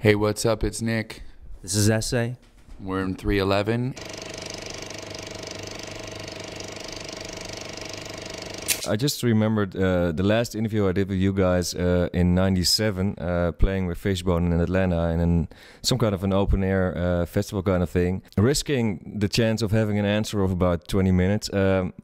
Hey, what's up? It's Nick. This is Essay. We're in 311. I just remembered the last interview I did with you guys in '97, playing with Fishbone in Atlanta in some kind of an open air festival kind of thing, risking the chance of having an answer of about 20 minutes.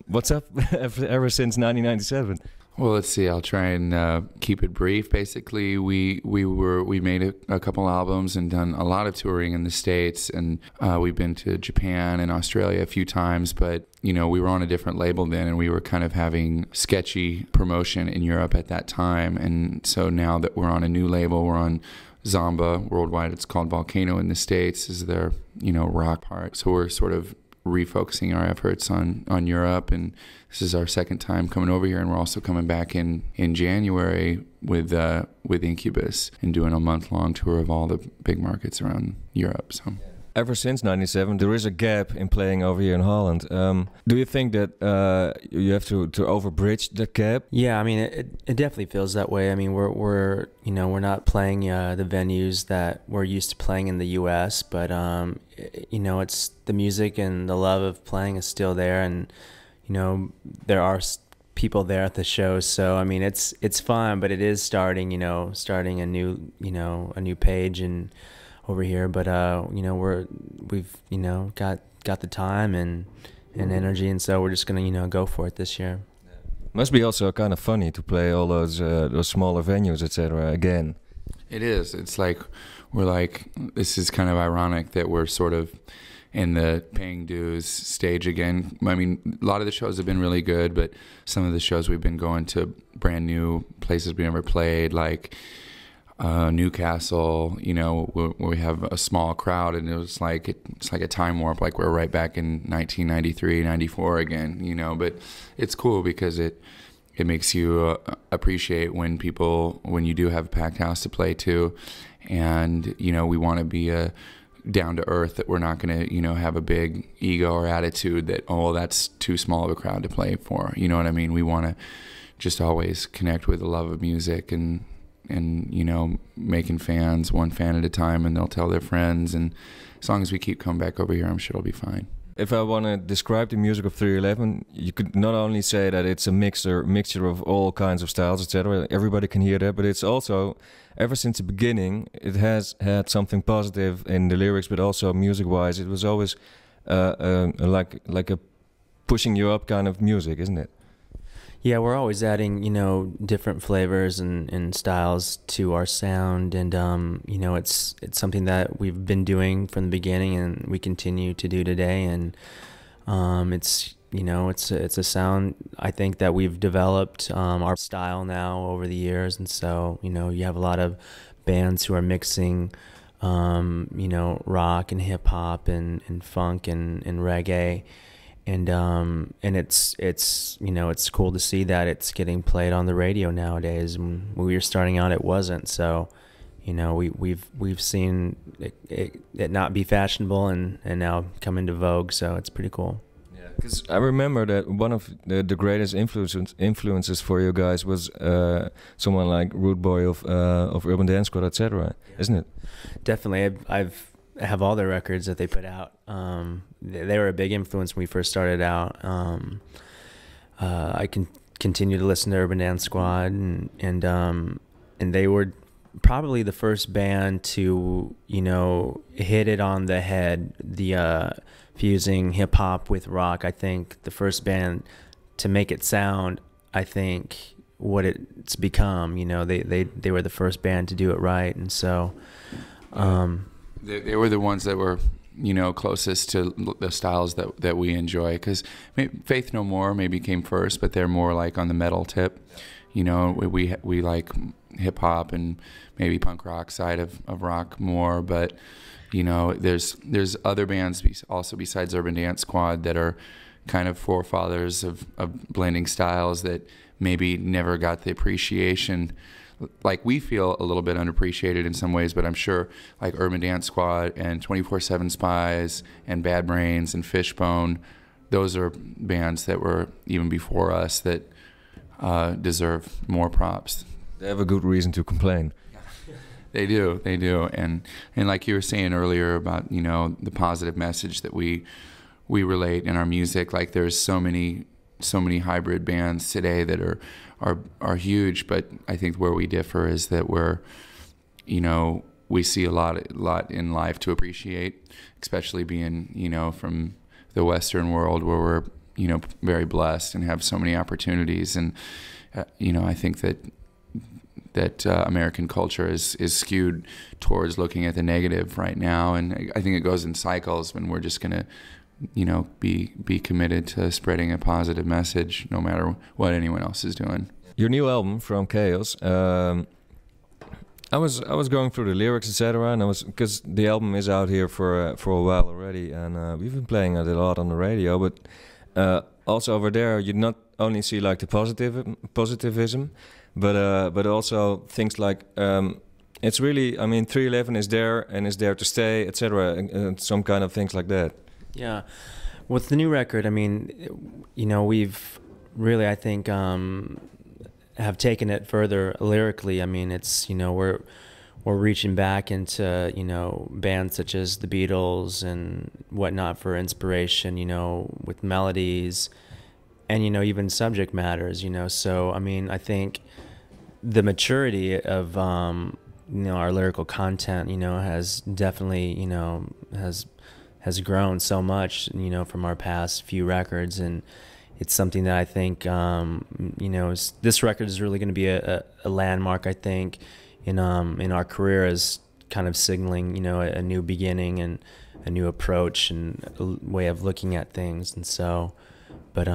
What's up ever since 1997? Well, let's see. I'll try and keep it brief. Basically, we made a couple albums and done a lot of touring in the States, and we've been to Japan and Australia a few times. But we were on a different label then, and we were kind of having sketchy promotion in Europe at that time. And so now that we're on a new label, we're on Zomba worldwide. It's called Volcano in the States. Is their rock part. So we're sort of refocusing our efforts on Europe, and this is our second time coming over here, and we're also coming back in January with Incubus and doing a month-long tour of all the big markets around Europe. So ever since '97, there is a gap in playing over here in Holland. Do you think that you have to overbridge that gap? Yeah, I mean, it definitely feels that way. I mean, we're not playing the venues that we're used to playing in the U.S., but it's the music and the love of playing is still there, and there are people there at the shows. So I mean, it's fun, but it is starting a new page and over here. But we've got the time and energy, and so we're just gonna go for it this year. Must be also kind of funny to play all those smaller venues, etc. again. it is. It's like this is kind of ironic that we're sort of in the paying dues stage again. I mean, a lot of the shows have been really good, but some of the shows we've been going to brand new places we never played, like Newcastle, where we have a small crowd, and it's like a time warp, like we're right back in 1993, 94 again, but it's cool because it makes you appreciate when you do have a packed house to play to, and we want to be down to earth, that we're not going to have a big ego or attitude that, oh, that's too small of a crowd to play for, you know what I mean? We want to just always connect with the love of music and making fans one fan at a time, and they'll tell their friends, and as long as we keep coming back over here, I'm sure it'll be fine. If I want to describe the music of 311, you could not only say that it's a mixture of all kinds of styles, etc. Everybody can hear that, but it's also, ever since the beginning, it has had something positive in the lyrics, but also music-wise, it was always like a pushing you up kind of music, isn't it? Yeah, we're always adding, different flavors and styles to our sound, and it's something that we've been doing from the beginning, and we continue to do today, and it's a sound, I think, that we've developed our style now over the years, and so you have a lot of bands who are mixing rock and hip hop and funk and reggae. And it's cool to see that it's getting played on the radio nowadays. When we were starting out, it wasn't. So, we've seen it not be fashionable and now come into vogue. So it's pretty cool. Yeah, because I remember that one of the greatest influences for you guys was someone like Rude Boy of Urban Dance Squad, etc. Isn't it? Definitely. I have all their records that they put out. They were a big influence when we first started out. I can continue to listen to Urban Dance Squad, and they were probably the first band to hit it on the head, the fusing hip hop with rock. I think the first band to make it sound, I think, what it's become. They were the first band to do it right, and so. They were the ones that were, closest to the styles that we enjoy. Because Faith No More maybe came first, but they're more like on the metal tip. We like hip hop and maybe punk rock side of rock more. But there's other bands also besides Urban Dance Squad that are kind of forefathers of blending styles that maybe never got the appreciation. Like, we feel a little bit unappreciated in some ways, but I'm sure like Urban Dance Squad and 24/7 Spies and Bad Brains and Fishbone, those are bands that were even before us that deserve more props. They have a good reason to complain. They do, and like you were saying earlier about the positive message that we relate in our music. Like there's so many hybrid bands today that are huge, but I think where we differ is that we see a lot in life to appreciate, especially being from the Western world where we're very blessed and have so many opportunities, and I think that American culture is skewed towards looking at the negative right now, and I think it goes in cycles when we're just gonna be committed to spreading a positive message no matter what anyone else is doing. Your new album, From Chaos, I was going through the lyrics, etc., and because the album is out here for a while already, and we've been playing it a lot on the radio, but also over there you not only see like the positivism, but also things like it's really, I mean, 311 is there and is there to stay, etc., and some kind of things like that. Yeah, with the new record, I mean, we've really, I think, have taken it further lyrically. I mean, it's we're reaching back into bands such as the Beatles and whatnot for inspiration, with melodies and even subject matters, So I mean, I think the maturity of our lyrical content, has definitely has grown so much, from our past few records, and it's something that I think, this record is really going to be a landmark, I think, in our career, as kind of signaling, a new beginning and a new approach and a way of looking at things. And so, but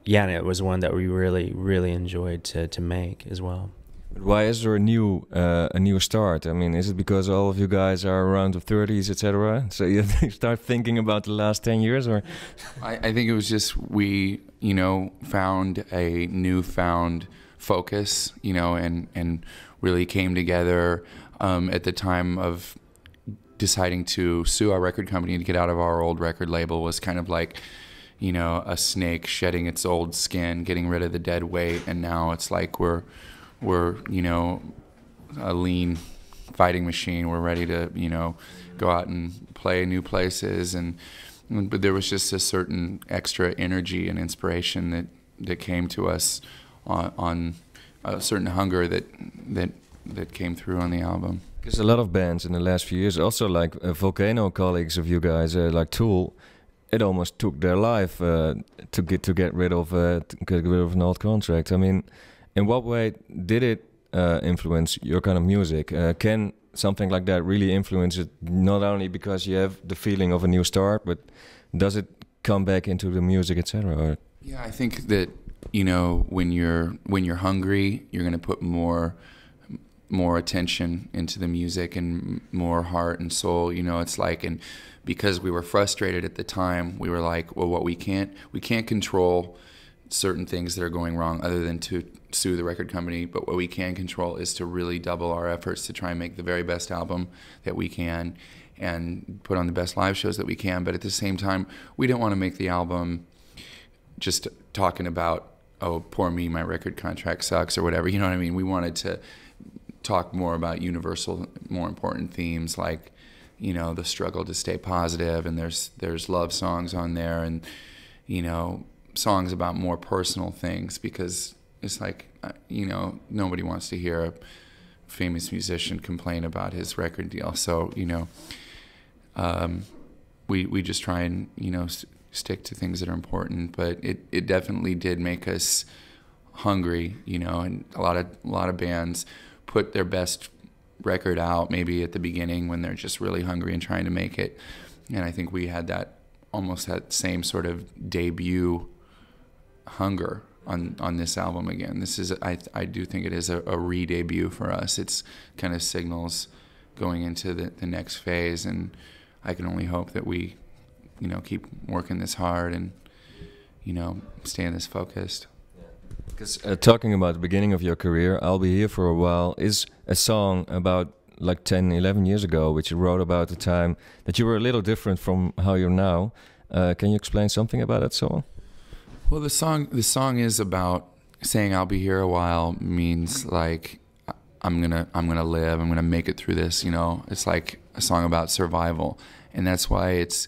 yeah, and it was one that we really, really enjoyed to make as well. But why is there a new start? I mean, is it because all of you guys are around the 30s, etc.? So you start thinking about the last 10 years, or? I think it was just we, found a newfound focus, and really came together at the time of deciding to sue our record company and get out of our old record label. Was kind of like, a snake shedding its old skin, getting rid of the dead weight, and now it's like we're a lean fighting machine. We're ready to go out and play new places, but there was just a certain extra energy and inspiration that came to us on a certain hunger that came through on the album. Because a lot of bands in the last few years, also like Volcano colleagues of you guys, like Tool, it almost took their life to get rid of an old contract. I mean, in what way did it influence your kind of music? Can something like that really influence it, not only because you have the feeling of a new start, but does it come back into the music, etc.? Yeah, I think that when you're hungry, you're going to put more attention into the music and more heart and soul. It's like, and because we were frustrated at the time, we were like, well, we can't control certain things that are going wrong other than to sue the record company, but what we can control is to really double our efforts to try and make the very best album that we can and put on the best live shows that we can. But at the same time, we didn't want to make the album just talking about, oh, poor me, my record contract sucks or whatever, you know what I mean? We wanted to talk more about universal, more important themes like, the struggle to stay positive, and there's love songs on there, and, songs about more personal things, because it's like, nobody wants to hear a famous musician complain about his record deal. So, we just try and, stick to things that are important. But it definitely did make us hungry, and a lot of bands put their best record out maybe at the beginning when they're just really hungry and trying to make it. And I think we had almost that same sort of debut hunger on this album again. This is, I do think it is a re-debut for us. It's kind of signals going into the next phase, and I can only hope that we, keep working this hard and, staying this focused. Because talking about the beginning of your career, I'll Be Here for a While is a song about like 10, 11 years ago, which you wrote about the time that you were a little different from how you're now. Can you explain something about that song? Well, the song is about saying I'll be here a while, means like I'm gonna live. I'm gonna make it through this. You know, it's like a song about survival, and that's why it's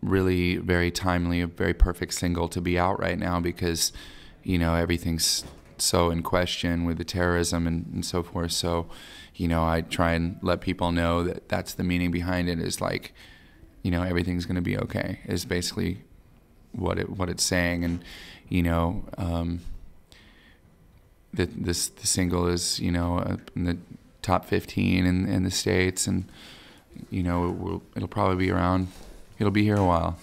really very timely, a very perfect single to be out right now, because you know everything's so in question with the terrorism and so forth. So, you know, I try and let people know that that's the meaning behind it. Is like, you know, everything's gonna be okay. Is basically what it's saying, and you know. The single is, you know, in the top 15 in the States, and you know it'll probably be around. It'll be here a while.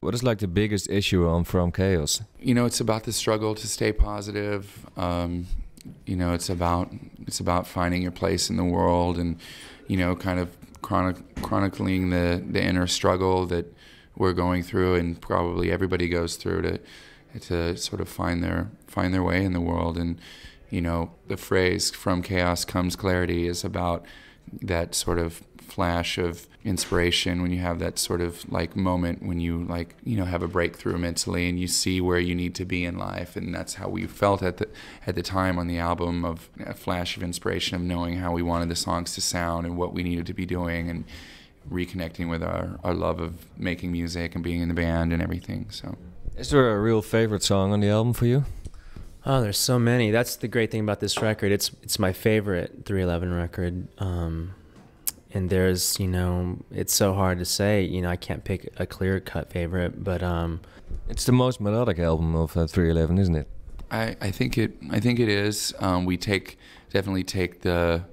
What is like the biggest issue on From Chaos? You know, it's about the struggle to stay positive. You know, it's about finding your place in the world, and you know, kind of chronicling the inner struggle that we're going through, and probably everybody goes through to sort of find their way in the world. And you know, the phrase "from chaos comes clarity" is about that sort of flash of inspiration, when you have that sort of like moment when you, like, you know, have a breakthrough mentally and you see where you need to be in life. And that's how we felt at the time on the album, of a flash of inspiration, of knowing how we wanted the songs to sound and what we needed to be doing, and reconnecting with our love of making music and being in the band and everything. So, is there a real favorite song on the album for you? Oh, there's so many. That's the great thing about this record. It's my favorite 311 record. And there's, you know, it's so hard to say. You know, I can't pick a clear-cut favorite, but it's the most melodic album of 311, isn't it? I think it is. We definitely take the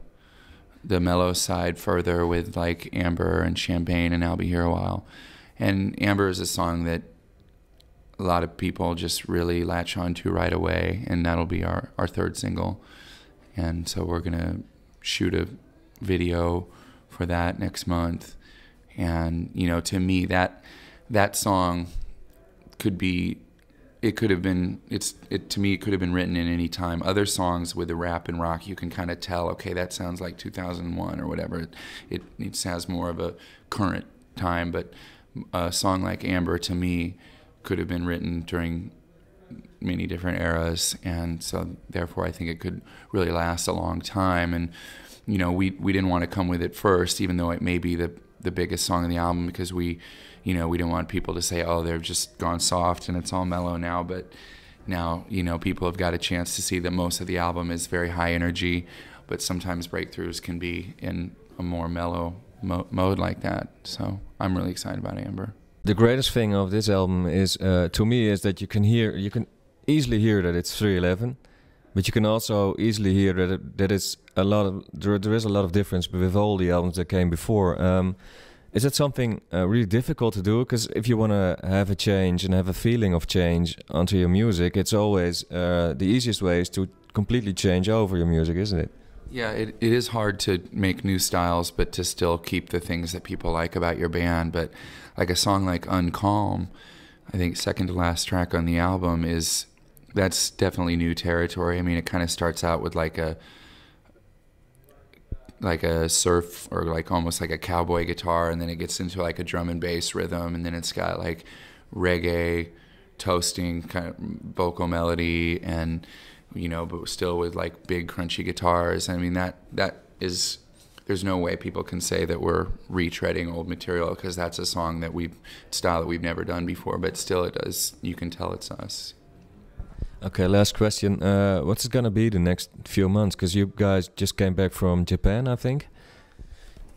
mellow side further with like Amber and Champagne and I'll Be Here a While. And Amber is a song that a lot of people just really latch onto right away, and that'll be our third single. And so we're gonna shoot a video for that next month. And you know, to me, that song could have been written in any time. Other songs with the rap and rock, you can kind of tell, okay, that sounds like 2001 or whatever. It has more of a current time. But a song like Amber, to me, could have been written during many different eras, and so therefore I think it could really last a long time. And you know, we didn't want to come with it first, even though it may be the biggest song on the album, because we didn't want people to say, oh, they've just gone soft and it's all mellow now. But now, you know, people have got a chance to see that most of the album is very high energy, but sometimes breakthroughs can be in a more mellow mode like that. So I'm really excited about Amber. The greatest thing of this album is, to me, is that you can easily hear that it's 311, but you can also easily hear that it's a lot of there is a lot of difference with all the albums that came before. Is that something really difficult to do? Because if you want to have a change and have a feeling of change onto your music, it's always the easiest way is to completely change over your music, isn't it? Yeah, it is hard to make new styles, but to still keep the things that people like about your band. But like a song like Uncalm, I think second to last track on the album, that's definitely new territory. I mean, it kind of starts out with like a surf or like almost like a cowboy guitar, and then it gets into like a drum and bass rhythm, and then it's got like reggae toasting kind of vocal melody, and you know, but still with like big crunchy guitars. I mean, that is, there's no way people can say that we're retreading old material, because that's a song style that we've never done before, but still it does, you can tell it's us. Okay, last question. What's it gonna be the next few months? Because you guys just came back from Japan, I think.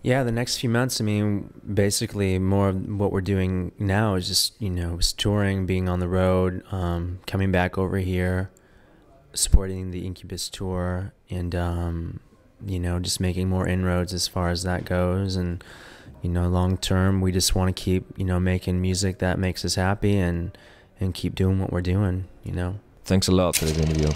Yeah, the next few months, I mean, basically more of what we're doing now is just, you know, touring, being on the road, coming back over here, supporting the Incubus tour, and you know, just making more inroads as far as that goes. And you know, long term, we just want to keep, you know, making music that makes us happy, and keep doing what we're doing, you know. Thanks a lot for this interview.